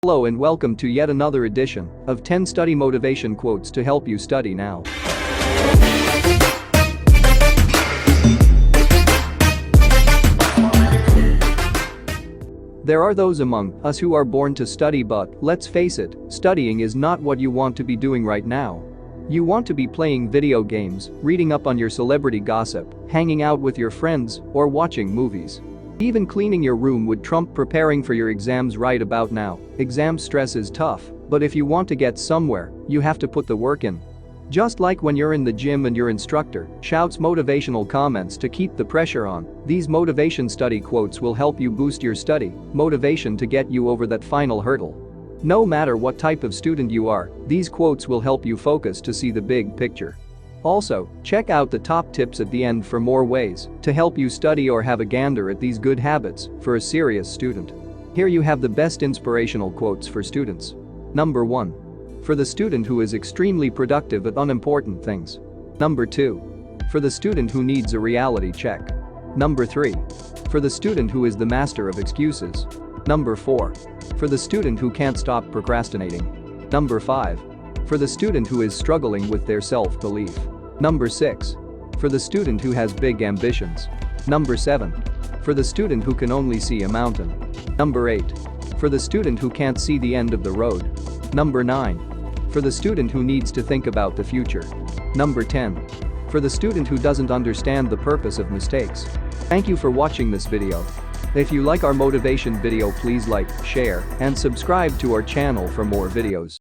Hello and welcome to yet another edition of 10 study motivation quotes to help you study now. There are those among us who are born to study, but let's face it, studying is not what you want to be doing right now. You want to be playing video games, reading up on your celebrity gossip, hanging out with your friends, or watching movies. Even cleaning your room would trump preparing for your exams right about now. Exam stress is tough, but if you want to get somewhere, you have to put the work in. Just like when you're in the gym and your instructor shouts motivational comments to keep the pressure on, these motivation study quotes will help you boost your study motivation to get you over that final hurdle. No matter what type of student you are, these quotes will help you focus to see the big picture. Also, check out the top tips at the end for more ways to help you study or have a gander at these good habits for a serious student. Here you have the best inspirational quotes for students. Number 1. For the student who is extremely productive at unimportant things. Number 2. For the student who needs a reality check. Number 3. For the student who is the master of excuses. Number 4. For the student who can't stop procrastinating. Number 5. For the student who is struggling with their self-belief. Number 6. For the student who has big ambitions. Number 7. For the student who can only see a mountain. Number 8. For the student who can't see the end of the road. Number 9. For the student who needs to think about the future. Number 10. For the student who doesn't understand the purpose of mistakes. Thank you for watching this video. If you like our motivation video, please like, share, and subscribe to our channel for more videos.